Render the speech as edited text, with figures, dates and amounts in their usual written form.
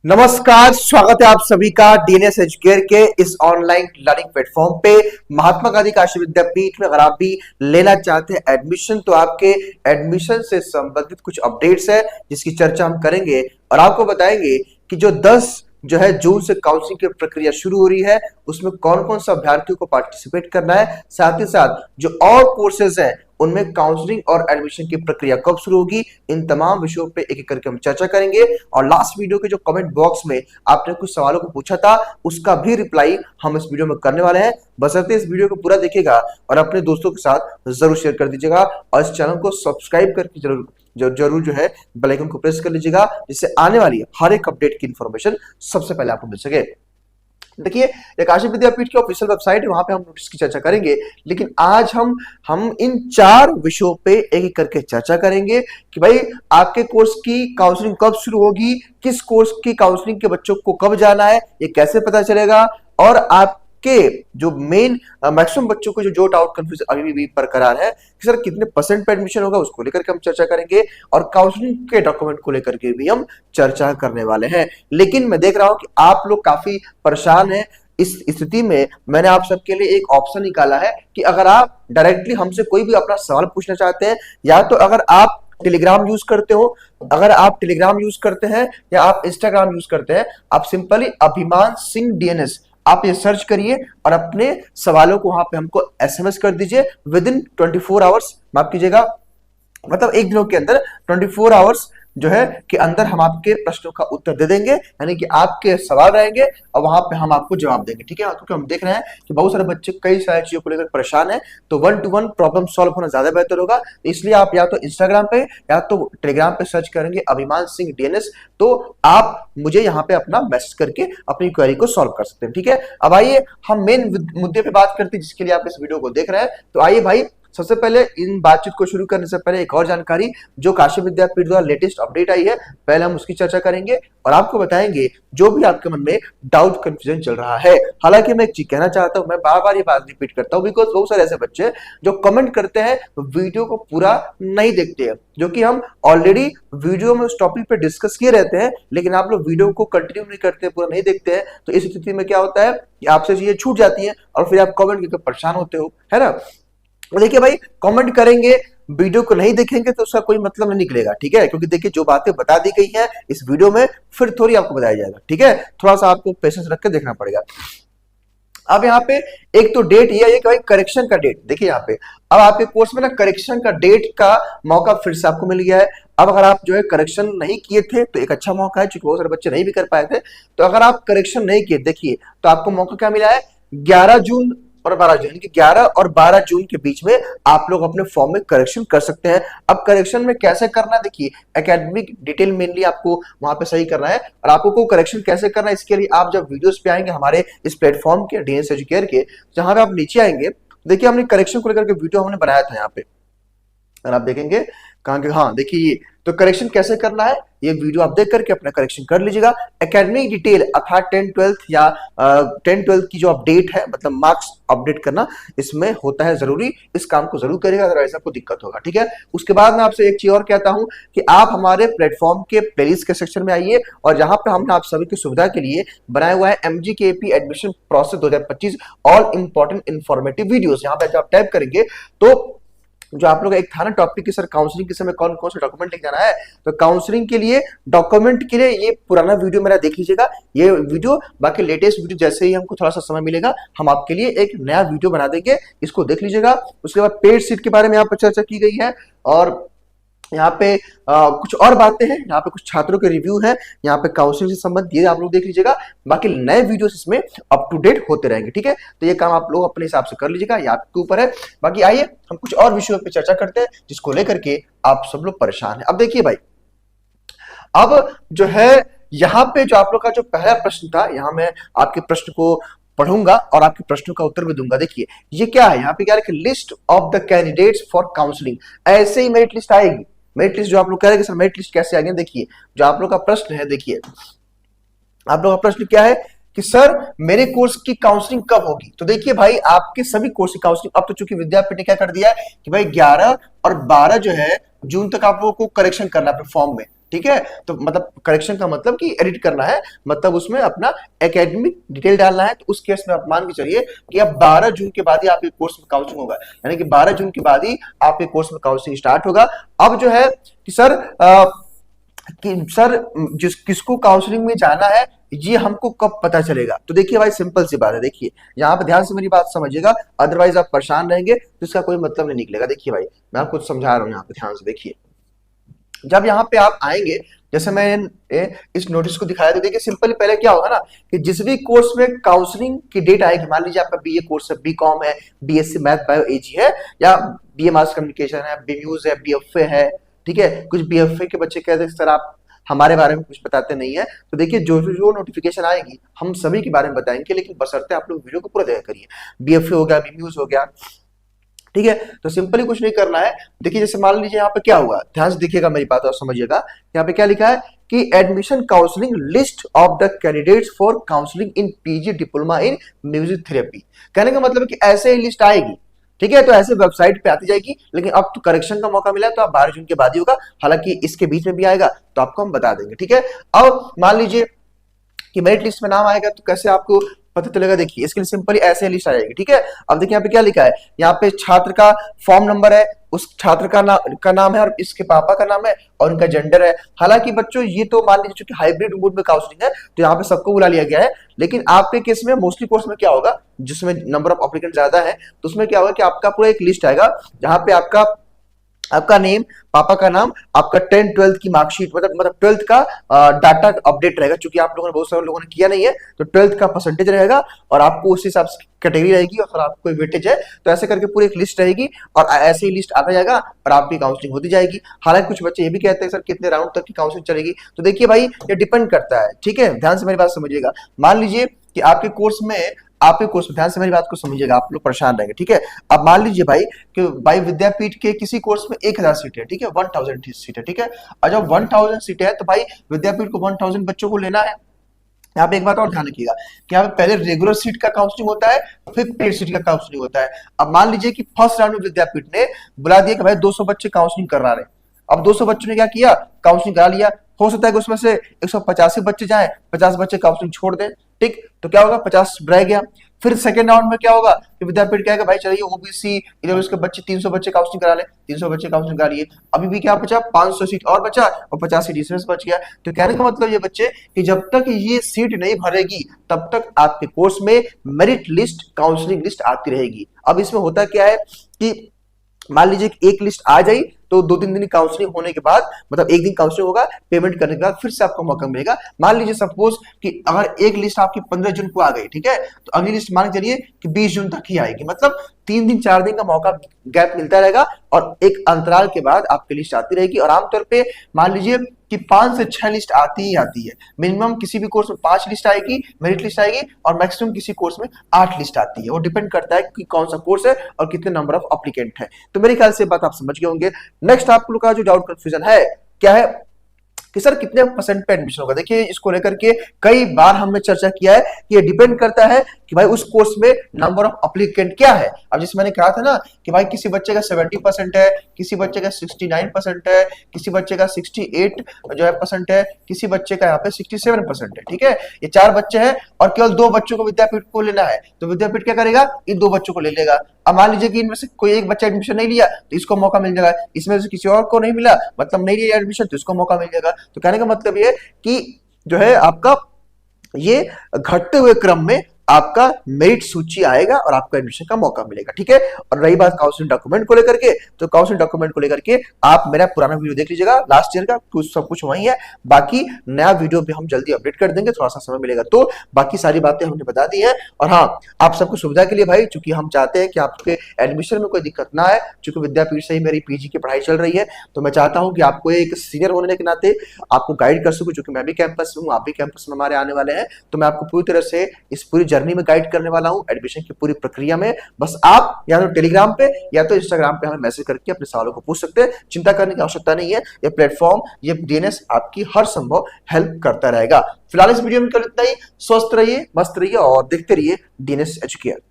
नमस्कार, स्वागत है आप सभी का डीएनएस एजुकेयर के इस ऑनलाइन लर्निंग प्लेटफॉर्म पे। महात्मा गांधी काशी विद्यापीठ में अगर आप भी लेना चाहते हैं एडमिशन, तो आपके एडमिशन से संबंधित कुछ अपडेट्स है जिसकी चर्चा हम करेंगे और आपको बताएंगे कि जो 10 जून से काउंसलिंग की प्रक्रिया शुरू हो रही है, उसमें कौन कौन सा अभ्यर्थियों को पार्टिसिपेट करना है, साथ ही साथ जो और कोर्सेज हैं उनमें काउंसलिंग और एडमिशन की प्रक्रिया कब शुरू होगी, इन तमाम विषयों पे एक एक करके हम चर्चा करेंगे। और लास्ट वीडियो के जो कमेंट बॉक्स में आपने कुछ सवालों को पूछा था, उसका भी रिप्लाई हम इस वीडियो में करने वाले हैं। बशर्ते इस वीडियो को पूरा देखिएगा और अपने दोस्तों के साथ जरूर शेयर कर दीजिएगा और इस चैनल को सब्सक्राइब करके जरूर जो है बेल आइकन को प्रेस कर लीजिएगा, जिससे आने वाली हर एक अपडेट की इंफॉर्मेशन सबसे पहले आपको मिल सके। देखिए, काशी विद्यापीठ की ऑफिशियल वेबसाइट है, वहां पे हम नोटिस की चर्चा करेंगे, लेकिन आज हम इन 4 विषयों पे एक एक करके चर्चा करेंगे कि भाई आपके कोर्स की काउंसलिंग कब शुरू होगी, किस कोर्स की काउंसलिंग के बच्चों को कब जाना है, ये कैसे पता चलेगा, और आपके जो मेन मैक्सिमम बच्चों को जो डाउट कंफ्यूजन अभी भी बरकरार है कि सर कितने परसेंट पे एडमिशन होगा, उसको लेकर के हम चर्चा करेंगे और काउंसलिंग के डॉक्यूमेंट को लेकर के भी हम चर्चा करने वाले हैं। लेकिन मैं देख रहा हूं कि आप लोग काफी परेशान हैं। इस स्थिति में मैंने आप सबके लिए एक ऑप्शन निकाला है कि अगर आप डायरेक्टली हमसे कोई भी अपना सवाल पूछना चाहते हैं, या तो अगर आप टेलीग्राम यूज करते हो, अगर आप टेलीग्राम यूज करते हैं या आप इंस्टाग्राम यूज करते हैं, आप सिंपली अभिमान सिंह डीएनएस आप ये सर्च करिए और अपने सवालों को वहां पे हमको एसएमएस कर दीजिए विद इन 24 आवर्स, माफ कीजिएगा, मतलब एक दिनों के अंदर 24 आवर्स जो है कि अंदर हम आपके प्रश्नों का उत्तर दे देंगे, यानी कि आपके सवाल रहेंगे और वहां पे हम आपको जवाब देंगे। ठीक है, क्योंकि हम देख रहे हैं कि बहुत सारे बच्चे कई सारी चीजों को लेकर परेशान है, तो 1-to-1 प्रॉब्लम सॉल्व होना ज्यादा बेहतर होगा। इसलिए आप या तो इंस्टाग्राम पे या तो टेलीग्राम पे सर्च करेंगे अभिमान सिंह डीएनएस, तो आप मुझे यहाँ पे अपना मैसेज करके अपनी क्वेरी को सॉल्व कर सकते हैं। ठीक है, अब आइए हम मेन मुद्दे पे बात करते हैं जिसके लिए आप इस वीडियो को देख रहे हैं। तो आइए भाई, सबसे पहले इन बातचीत को शुरू करने से पहले एक और जानकारी जो काशी विद्यापीठ द्वारा लेटेस्ट अपडेट आई है, पहले हम उसकी चर्चा करेंगे और आपको बताएंगे जो भी आपके मन में डाउट कंफ्यूजन चल रहा है। हालांकि मैं एक चीज कहना चाहता हूं, मैं बार बार ये बात रिपीट करता हूं बिकॉज बहुत सारे ऐसे बच्चे जो कमेंट करते हैं वीडियो को पूरा नहीं देखते हैं, जो कि हम ऑलरेडी वीडियो में उस टॉपिक पे डिस्कस किए रहते हैं, लेकिन आप लोग वीडियो को कंटिन्यू नहीं करते, पूरा नहीं देखते हैं। तो इस स्थिति में क्या होता है कि आपसे चीजें छूट जाती हैं और फिर आप कमेंट करके परेशान होते हो, है ना। देखिए भाई, कमेंट करेंगे, वीडियो को नहीं देखेंगे तो उसका कोई मतलब नहीं निकलेगा। ठीक है, क्योंकि देखिए जो बातें बता दी गई हैं इस वीडियो में फिर थोड़ी आपको बताया जाएगा। ठीक है, थोड़ा सा आपको पेशेंस रख के देखना पड़ेगा। अब यहाँ पे एक तो डेट ये है कि भाई करेक्शन का डेट, देखिए यहाँ पे अब आपके कोर्स में ना करेक्शन का डेट का मौका फिर से आपको मिल गया है। अब अगर आप जो है करेक्शन नहीं किए थे तो एक अच्छा मौका है, क्योंकि बहुत सारे बच्चे नहीं भी कर पाए थे। तो अगर आप करेक्शन नहीं किए, देखिए तो आपको मौका क्या मिला है, 11 जून और 12 जून, यानी कि 11 और 12 जून के बीच में आप लोग अपने फॉर्म में करेक्शन कर सकते हैं। अब करेक्शन में कैसे करना, देखिए एकेडमिक डिटेल मेनली आपको वहां पे सही करना है और आपको को करेक्शन कैसे करना है, इसके लिए आप जब वीडियोस पे आएंगे हमारे इस प्लेटफॉर्म के डीएनएस एजुकेयर के, जहां पे आप नीचे आएंगे, देखिए हमने करेक्शन को लेकर के वीडियो हमने बनाया था यहाँ पे, और आप देखेंगे कहां के, हाँ देखिए ये तो करेक्शन कैसे करना है, ये वीडियो आप देख करके अपना करेक्शन कर लीजिएगा। एकेडमिक डिटेल अर्थात 10-12 या 10-12 की जो अपडेट है, मतलब मार्क्स अपडेट करना इसमें होता है जरूरी, इस काम को जरूर करिएगा, अदरवाइज आपको दिक्कत होगा। ठीक है, उसके बाद मैं आपसे एक चीज और कहता हूं कि आप हमारे प्लेटफॉर्म के प्लेलिस्ट के सेक्शन में आइए और जहां पे हमने आप सभी की सुविधा के लिए बनाया हुआ है MGKP admission process 2025 all important informative videos. यहाँ पे जब आप टाइप करेंगे तो जो आप लोग एक था ना टॉपिक की सर काउंसलिंग के समय कौन कौन सा डॉक्यूमेंट लेके जाना है, तो काउंसलिंग के लिए डॉक्यूमेंट के लिए ये पुराना वीडियो मेरा देख लीजिएगा, ये वीडियो, बाकी लेटेस्ट वीडियो जैसे ही हमको थोड़ा सा समय मिलेगा हम आपके लिए एक नया वीडियो बना देंगे, इसको देख लीजिएगा। उसके बाद पेड सीट के बारे में यहाँ पर चर्चा की गई है और यहाँ पे कुछ और बातें हैं, यहाँ पे कुछ छात्रों के रिव्यू है, यहाँ पे काउंसलिंग से संबंधित ये आप लोग देख लीजिएगा, बाकी नए वीडियोस इसमें अप टू डेट होते रहेंगे। ठीक है, तो ये काम आप लोग अपने हिसाब से कर लीजिएगा, ये आपके ऊपर है। बाकी आइए हम कुछ और विषयों पे चर्चा करते हैं जिसको लेकर के आप सब लोग परेशान हैं। अब देखिए भाई, अब जो है यहाँ पे जो आप लोग का जो पहला प्रश्न था, यहाँ मैं आपके प्रश्न को पढ़ूंगा और आपके प्रश्नों का उत्तर भी दूंगा। देखिए ये क्या है, यहाँ पे क्या है, list of the candidates for counselling, ऐसे ही मेरिट लिस्ट आएगी। मेरिट लिस्ट जो आप लोग कह रहे हैं कि सर मेरिट लिस्ट कैसे आ गया, देखिए जो आप लोग का प्रश्न है, देखिए आप लोग का प्रश्न क्या है कि सर मेरे कोर्स की काउंसलिंग कब होगी। तो देखिए भाई, आपके सभी कोर्स की काउंसलिंग अब तो चूंकि विद्यापीठ ने क्या कर दिया है कि भाई 11 और 12 जो है जून तक आप लोगों को करेक्शन करना है फॉर्म में, ठीक है। तो मतलब करेक्शन का मतलब कि एडिट करना है, मतलब उसमें अपना एकेडमिक डिटेल डालना है। तो उस केस में आप मान के चलिए कि अब 12 जून के बाद ही आपके कोर्स में काउंसलिंग होगा, यानी कि 12 जून के बाद ही आपके कोर्स में काउंसलिंग स्टार्ट होगा। अब जो है कि सर किसको काउंसलिंग में जाना है ये हमको कब पता चलेगा? तो देखिए भाई सिंपल सी बात है, देखिए यहाँ पे ध्यान से मेरी बात समझिएगा, अदरवाइज आप परेशान रहेंगे तो इसका कोई मतलब नहीं निकलेगा। देखिए भाई मैं आपको समझा रहा हूँ, यहाँ पे ध्यान से देखिए। जब यहाँ पे आप आएंगे, जैसे मैंने इस नोटिस को दिखाया, तो देखिए सिंपली पहले क्या होगा ना कि जिस भी कोर्स में काउंसलिंग की डेट आएगी, मान लीजिए आपका बीए कोर्स है, बीकॉम है, बीएससी मैथ बायो एजी है, या बीए मास कम्युनिकेशन है, बीम्यूज है, बीएफए है, ठीक है। कुछ बीएफए के बच्चे कहते हैं सर आप हमारे बारे में कुछ बताते नहीं है। तो देखिए जो नोटिफिकेशन आएगी हम सभी के बारे में बताएंगे, लेकिन बशर्ते आप लोग वीडियो को पूरा देखा करिए। बीएफए हो गया, बीम्यूज हो गया, ठीक है। तो सिंपली कुछ नहीं करना है। देखिए जैसे मान लीजिए यहाँ पे क्या हुआ, ध्यान से देखिएगा मेरी बात और समझिएगा। यहाँ पे क्या लिखा है कि admission counselling list of the candidates for counselling in PG diploma in music therapy. कहने का मतलब है कि ऐसे ही लिस्ट आएगी, ठीक है। तो ऐसे वेबसाइट पे आती जाएगी, लेकिन अब तो करेक्शन का मौका मिला है तो आप 12 जून के बाद ही होगा, हालांकि इसके बीच में भी आएगा तो आपको हम बता देंगे, ठीक है। अब मान लीजिए कि मेरिट लिस्ट में नाम आएगा तो कैसे आपको पता चलेगा? देखिए इसके लिए सिंपली ऐसे लिस्ट आ जाएगी, ठीक है। अब देखिए यहाँ पे क्या लिखा है, यहाँ पे छात्र का फॉर्म नंबर है, उस छात्र का नाम है, और इसके पापा का नाम है, और उनका जेंडर है। हालांकि बच्चों ये तो मान लीजिए चूंकि हाइब्रिड मोड में काउंसलिंग है तो यहाँ पे सबको बुला लिया गया है, लेकिन आपके केस में मोस्टली कोर्स में क्या होगा, जिसमें नंबर ऑफ एप्लीकेंट ज्यादा है, तो उसमें क्या होगा कि आपका पूरा एक लिस्ट आएगा जहां पे आपका नेम, पापा का नाम, आपका 10th 12th की मार्कशीट, मतलब 12th का डाटा अपडेट रहेगा, क्योंकि आप लोगों ने बहुत सारे लोगों ने किया नहीं है, तो 12th का परसेंटेज रहेगा और आपको उस हिसाब से कैटेगरी रहेगी, और आपको कोई वेटेज है तो ऐसे करके पूरी एक लिस्ट रहेगी, और ऐसे ही लिस्ट आता जाएगा और आपकी काउंसलिंग होती जाएगी। हालांकि कुछ बच्चे ये भी कहते हैं सर कितने राउंड तक की काउंसलिंग चलेगी, तो देखिए भाई ये डिपेंड करता है, ठीक है। ध्यान से मेरी बात समझिएगा। मान लीजिए कि आपके कोर्स में ध्यान से मेरी बात को समझिएगा, आप लोग परेशान रहेंगे, ठीक है। अब मान लीजिए भाई कि भाई विद्यापीठ के किसी कोर्स में 1000 सीट है, ठीक है, 1000 सीट है, ठीक है। और जब 1000 सीट है तो भाई विद्यापीठ को 1000 बच्चों को लेना है। यहाँ पे एक बात और ध्यान रखिएगा कि यहाँ पे पहले रेगुलर सीट का काउंसलिंग होता है, फिर पेड सीट का काउंसलिंग होता है। अब मान लीजिए कि फर्स्ट राउंड में विद्यापीठ ने बुला दिया कि भाई 200 बच्चे काउंसलिंग करा रहे हैं। अब 200 बच्चों ने क्या किया, काउंसलिंग करा लिया। हो सकता है कि उसमें से 185 बच्चे जाएं, 50 बच्चे काउंसलिंग छोड़ दें, ठीक। तो क्या होगा, 50 रह गया। फिर सेकंड राउंड में क्या होगा कि विद्यापीठ कहेगा भाई चलिए ओबीसी इलेवन के बच्चे 300 बच्चे काउंसलिंग करा ले, 300 बच्चे काउंसलिंग करा लिए। अभी भी क्या बचा, 500 सीट और बचा, और 50 सीट इसमें से बच गया। तो कहने का मतलब ये बच्चे कि जब तक ये सीट नहीं भरेगी तब तक आपके कोर्स में मेरिट लिस्ट, काउंसलिंग लिस्ट आती रहेगी। अब इसमें होता क्या है कि मान लीजिए कि एक लिस्ट आ जाई तो 2-3 दिन काउंसलिंग होने के बाद, मतलब एक दिन काउंसलिंग होगा, पेमेंट करने के बाद फिर से आपको मौका मिलेगा। मान लीजिए सपोज कि अगर एक लिस्ट आपकी 15 जून को आ गई, ठीक है, तो अगली लिस्ट मान के चलिए कि 20 जून तक ही आएगी, मतलब 3 दिन 4 दिन का मौका गैप मिलता रहेगा, और एक अंतराल के बाद आपकी लिस्ट आती रहेगी। और आमतौर पे मान लीजिए कि 5 से 6 लिस्ट आती ही आती है। मिनिमम किसी भी कोर्स में 5 लिस्ट आएगी, मेरिट लिस्ट आएगी, और मैक्सिमम किसी कोर्स में 8 लिस्ट आती है। वो डिपेंड करता है कि कौन सा कोर्स है और कितने नंबर ऑफ एप्लीकेंट है। तो मेरे ख्याल से बात आप समझ गए होंगे। नेक्स्ट आप लोग का जो डाउट कंफ्यूजन है क्या है कि सर कितने परसेंट पे एडमिशन होगा। देखिए इसको लेकर के कई बार हमने चर्चा किया है कि ये डिपेंड करता है कि भाई उस कोर्स में नंबर ऑफ एप्लीकेंट क्या है। अब जैसे मैंने कहा था ना कि भाई किसी बच्चे का 70% है, किसी बच्चे का 69% है, किसी बच्चे का 68 जो है परसेंट है, किसी बच्चे का यहाँ पे 67% है, ठीक है। ये 4 बच्चे हैं और केवल 2 बच्चों को विद्यापीठ को लेना है, तो विद्यापीठ क्या करेगा, इन 2 बच्चों को ले लेगा। अब मान लीजिए कि इनमें से कोई एक बच्चा एडमिशन नहीं लिया तो इसको मौका मिल जाएगा, इसमें से किसी और को नहीं मिला, मतलब नहीं लिया एडमिशन, तो इसको मौका मिल जाएगा। तो कहने का मतलब ये कि जो है आपका ये घटते हुए क्रम में आपका मेरिट सूची आएगा और आपको एडमिशन का मौका मिलेगा, ठीक है। और रही बात काउंसलिंग डॉक्यूमेंट को लेकर के, तो काउंसलिंग डॉक्यूमेंट को लेकर के आप मेरा पुराना वीडियो देख लीजिएगा, लास्ट ईयर का कुछ सब कुछ वही है। बाकी नया वीडियो भी हम जल्दी अपडेट कर देंगे, थोड़ा सा समय मिलेगा तो। बाकी सारी बातें हमने बता दी है। और हाँ, आप सबको सुविधा के लिए भाई, चूंकि हम चाहते हैं कि आपके एडमिशन में कोई दिक्कत ना आए, चूंकि विद्यापीठ से ही मेरी पीजी की पढ़ाई चल रही है, तो मैं चाहता हूँ कि आपको एक सीनियर होने के नाते आपको गाइड कर सकूं, क्योंकि मैं भी कैंपस में हूँ, आप भी कैंपस में हमारे आने वाले हैं, तो मैं आपको पूरी तरह से इस पूरी जर्नी में गाइड करने वाला हूं, एडमिशन की पूरी प्रक्रिया में। बस आप या तो टेलीग्राम पे या तो इंस्टाग्राम पे हमें मैसेज करके अपने सवालों को पूछ सकते हैं। चिंता करने की आवश्यकता नहीं है, ये प्लेटफॉर्म, ये डीएनएस आपकी हर संभव हेल्प करता रहेगा। फिलहाल इस वीडियो में कल इतना ही। स्वस्थ रहिए, मस्त रहिए और देखते रहिए डीएनएस एजुकेयर।